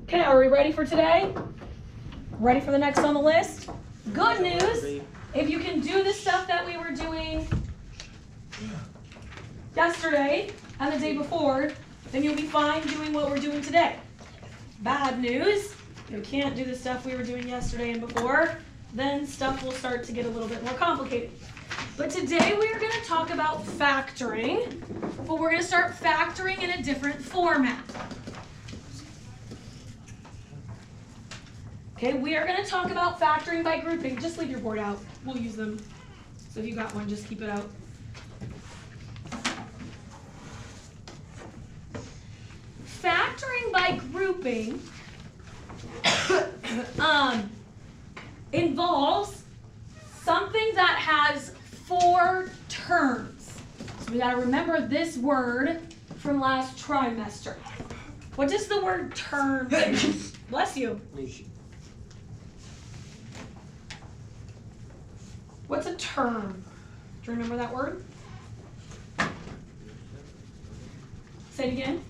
Okay, are we ready for today? Ready for the next on the list? Good news, if you can do the stuff that we were doing yesterday and the day before, then you'll be fine doing what we're doing today. Bad news, if you can't do the stuff we were doing yesterday and before, then stuff will start to get a little bit more complicated. But today we are going to talk about factoring, but we're going to start factoring in a different format. Okay, we are going to talk about factoring by grouping. Just leave your board out. We'll use them. So if you got one, just keep it out. Factoring by grouping involves something that has 4 terms. So we got to remember this word from last trimester. What does the word term mean? Bless you. What's a term? Do you remember that word? Say it again.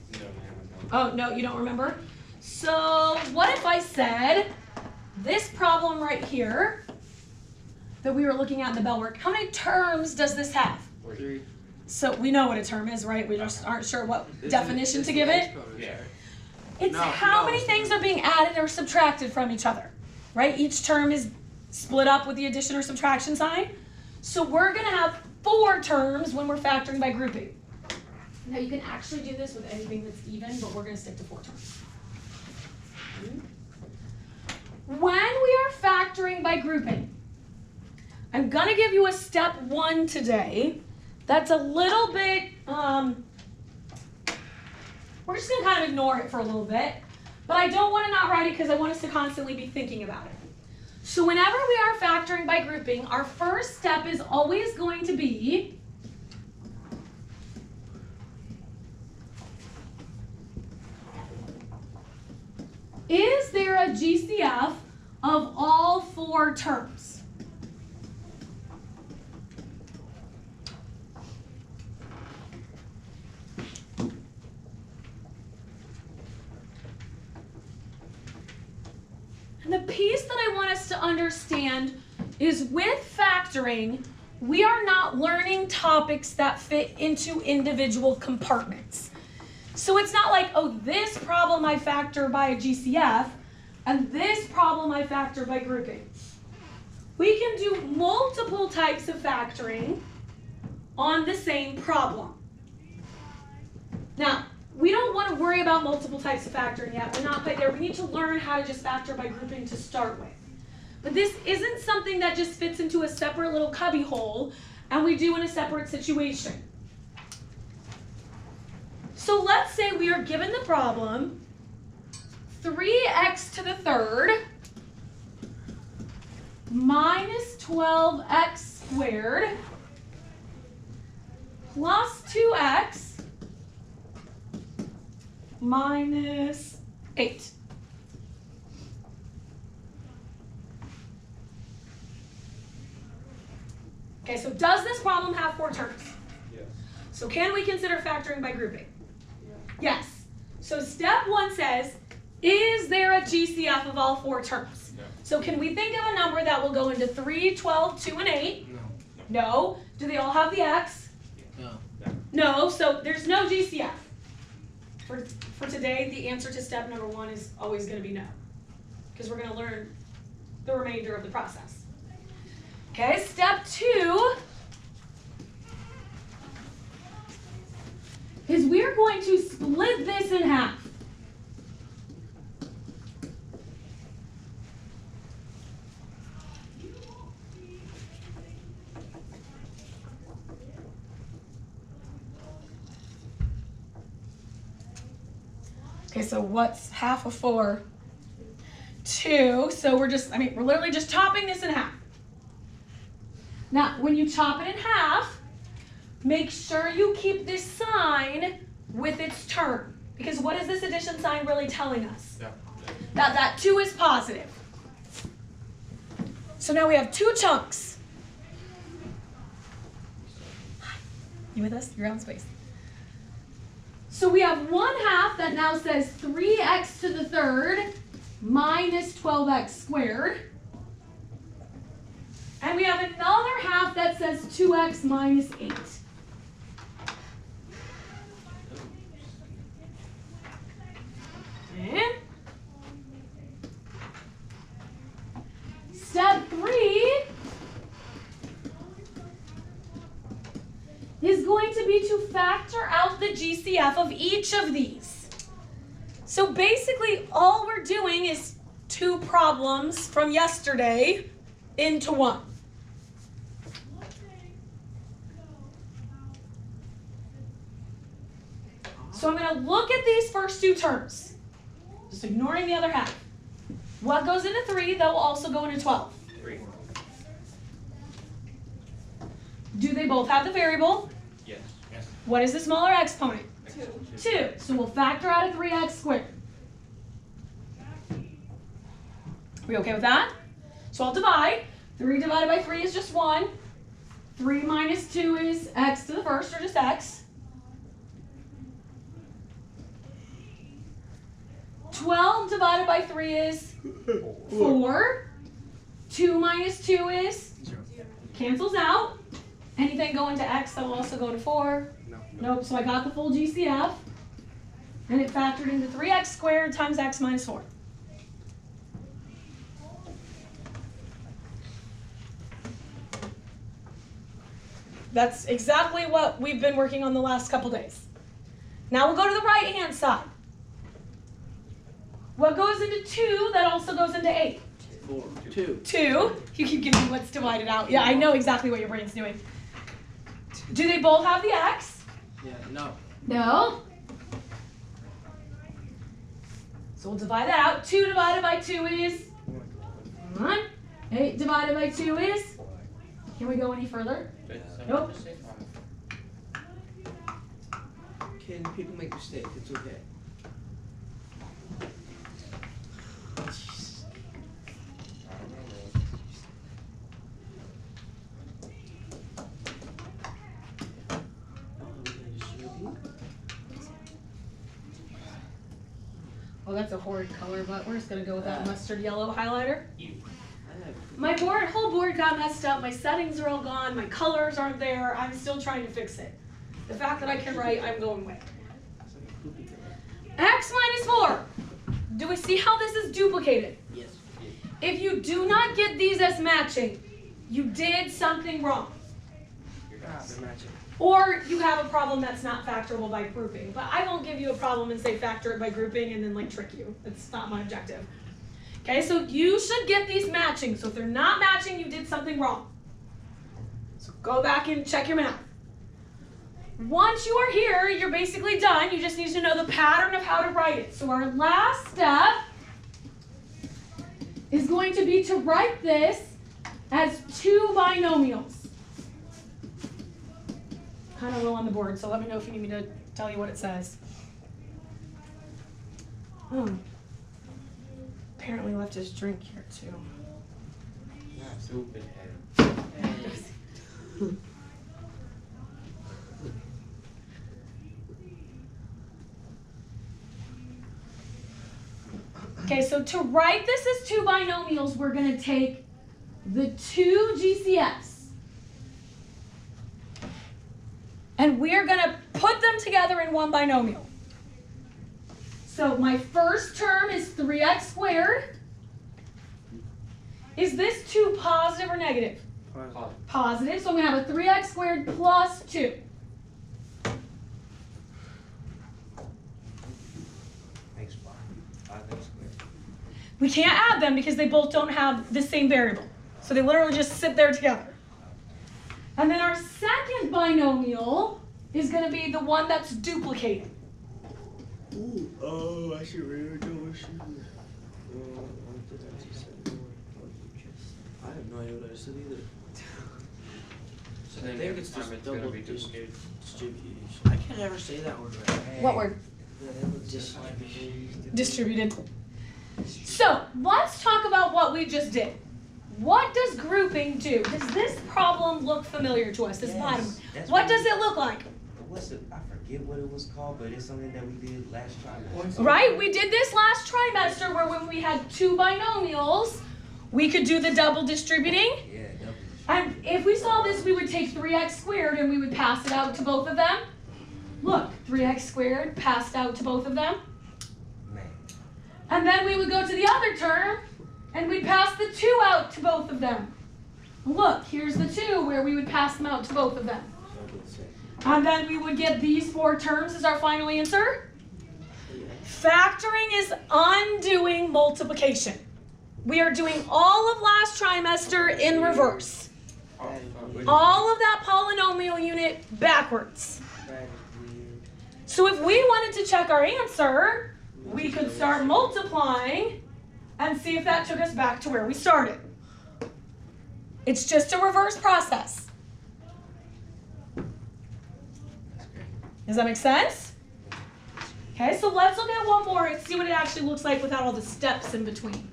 Oh, no, you don't remember? So what if I said this problem right here that we were looking at in the bell work, how many terms does this have? 3. So we know what a term is, right? We just aren't sure what definition to give it. Yeah. It's how many things are being added or subtracted from each other, right? Each term is split up with the addition or subtraction sign. So we're going to have 4 terms when we're factoring by grouping. Now you can actually do this with anything that's even, but we're going to stick to 4 terms. When we are factoring by grouping, I'm going to give you a step 1 today that's a little bit, we're just going to kind of ignore it for a little bit, but I don't want to not write it because I want us to constantly be thinking about it. So whenever we are factoring by grouping, our first step is always going to be is there a GCF of all 4 terms? And the piece that I want us to understand is with factoring, we are not learning topics that fit into individual compartments. So it's not like, oh, this problem I factor by a GCF, and this problem I factor by grouping. We can do multiple types of factoring on the same problem. Now, we don't want to worry about multiple types of factoring yet. We're not quite there. We need to learn how to just factor by grouping to start with. But this isn't something that just fits into a separate little cubby hole and we do in a separate situation. So let's say we are given the problem 3x to the third minus 12x squared plus 2x minus 8. Okay, so does this problem have 4 terms? Yes. So can we consider factoring by grouping? Yes. So step 1 says, is there a GCF of all 4 terms? No. So can we think of a number that will go into 3, 12, 2, and 8? No. No. Do they all have the x? No. No, so there's no GCF. For today, the answer to step number 1 is always going to be no, because we're going to learn the remainder of the process. Okay, step 2 is we're going to split this in half. Okay, so what's half of 4? 2. So we're literally just chopping this in half. Now, when you chop it in half, make sure you keep this sign with its term. Because what is this addition sign really telling us? Yeah. That 2 is positive. So now we have 2 chunks. You with us? You're on space. So we have 1/2 that now says 3x to the third minus 12x squared. And we have another half that says 2x minus 8. Okay. Step 3 is going to be to factor out the GCF of each of these. So basically all we're doing is 2 problems from yesterday into 1. So I'm going to look at these first 2 terms, just ignoring the other half. What goes into 3, that will also go into 12. 3. Do they both have the variable? Yes. What is the smaller exponent? 2. 2. So we'll factor out a 3x squared. We okay with that? So I'll divide. 3 divided by 3 is just 1. 3 minus 2 is x to the first, or just x. 12 divided by 3 is 4. 2 minus 2 is? 0. Cancels out. Anything go into x, that will also go to 4. No. Nope, so I got the full GCF. And it factored into 3x squared times x minus 4. That's exactly what we've been working on the last couple days. Now we'll go to the right-hand side. What goes into 2 that also goes into 8? 4. 2. 2. You keep giving me what's divided out. Yeah, I know exactly what your brain's doing. Do they both have the x? Yeah, no. No. So we'll divide that out. 2 divided by 2 is 1. 8 divided by 2 is? Can we go any further? Nope. Can people make mistakes? It's okay. Oh, that's a horrid color, but we're just gonna go with that mustard yellow highlighter. My whole board got messed up. My settings are all gone. My colors aren't there. I'm still trying to fix it. The fact that I can write, I'm going with. X minus 4. Do we see how this is duplicated? Yes. If you do not get these as matching, you did something wrong. You're matching. Or you have a problem that's not factorable by grouping. But I won't give you a problem and say factor it by grouping and then like trick you. That's not my objective. Okay, so you should get these matching. So if they're not matching, you did something wrong. So go back and check your math. Once you are here, you're basically done. You just need to know the pattern of how to write it. So our last step is going to be to write this as 2 binomials. Kind of low on the board, so let me know if you need me to tell you what it says. Apparently left his drink here too. Stupid head. Okay, so to write this as 2 binomials, we're going to take the 2 GCFs. And we're going to put them together in 1 binomial. So my first term is 3x squared. Is this 2 positive or negative? Positive. Positive, so I'm going to have a 3x squared plus 2. Thanks, Bob. 5x squared. We can't add them because they both don't have the same variable. So they literally just sit there together. And then our second binomial is going to be the one that's duplicated. Ooh, oh, I should really know what she I have no idea what I said either. So I then think every it's time just it's gonna double be duplicated. distribution. I can't ever say that word right. What word? Distribution. Distributed. So let's talk about what we just did. What does grouping do? Does this problem look familiar to us, this bottom one? That's What does it look like? What's it? I forgot. forget what it was called, but it's something that we did last trimester. Right? We did this last trimester where when we had two binomials, we could do the double distributing. Yeah, double. And if we saw this, we would take 3x squared and we would pass it out to both of them. Look, 3x squared passed out to both of them. Man. And then we would go to the other term and we'd pass the 2 out to both of them. Look, here's the 2 where we would pass them out to both of them. And then we would get these 4 terms as our final answer. Factoring is undoing multiplication. We are doing all of last trimester in reverse. All of that polynomial unit backwards. So if we wanted to check our answer, we could start multiplying and see if that took us back to where we started. It's just a reverse process. Does that make sense? Okay, so let's look at one more and see what it actually looks like without all the steps in between.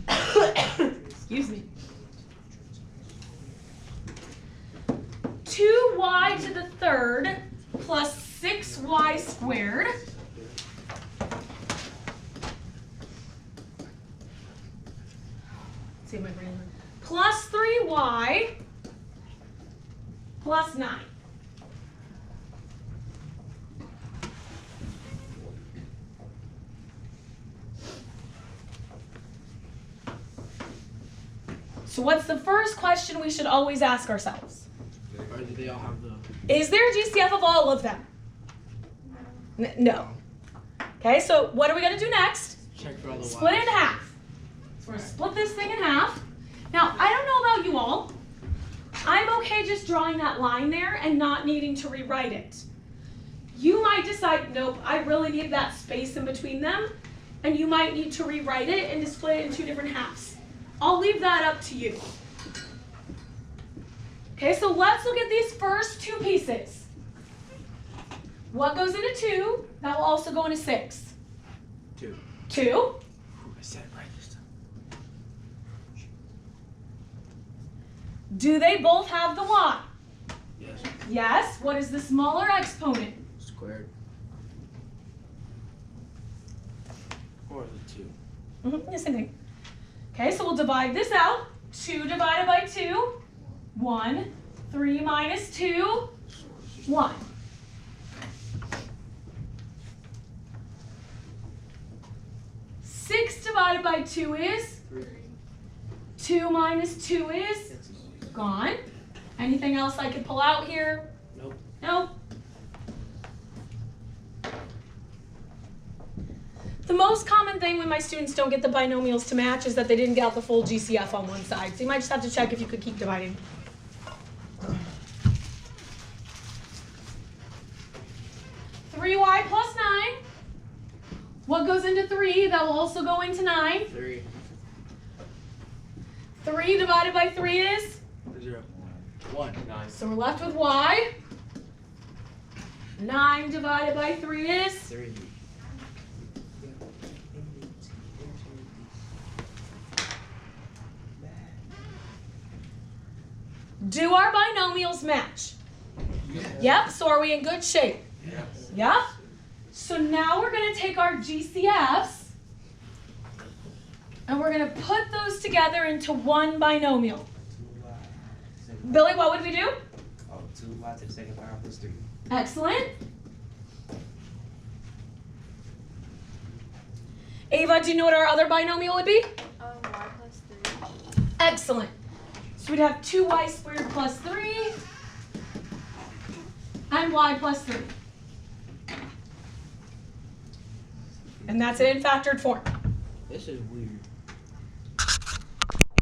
Excuse me. 2y to the third plus 6y squared see my brain plus 3y plus 9. So what's the first question we should always ask ourselves? Or do they all have the? Is there a GCF of all of them? No. Okay, so what are we going to do next? Check for all the Split it Ys. in half. So we're going to split this thing in half. Now, I don't know about you all. I'm okay just drawing that line there and not needing to rewrite it. You might decide, nope, I really need that space in between them, and you might need to rewrite it and to split it in 2 different halves. I'll leave that up to you. Okay, so let's look at these first 2 pieces. What goes into 2? That will also go into 6. 2. 2. I said it right this time. Do they both have the y? Yes. Yes. What is the smaller exponent? Squared. Or the 2. The same thing. Okay, so we'll divide this out. 2 divided by 2, 1. 3 minus 2, 1. Six divided by 2 is? 2 minus 2 is? Gone. Anything else I could pull out here? Nope. Nope. The most common thing when my students don't get the binomials to match is that they didn't get out the full GCF on one side. So you might just have to check if you could keep dividing. Three y plus 9. What goes into 3? That will also go into 9. 3. 3 divided by 3 is? 0. 1. 9. So we're left with y. 9 divided by 3 is? 3. Do our binomials match? Yes. Yep, so are we in good shape? Yes. Yeah? So now we're going to take our GCFs and we're going to put those together into one binomial. 2y. Billy, what would we do? Oh, 2y to the second power plus 3. Excellent. Ava, do you know what our other binomial would be? Y plus 3. Excellent. So we'd have 2y squared plus 3 and y plus 3. And that's it in factored form. This is weird.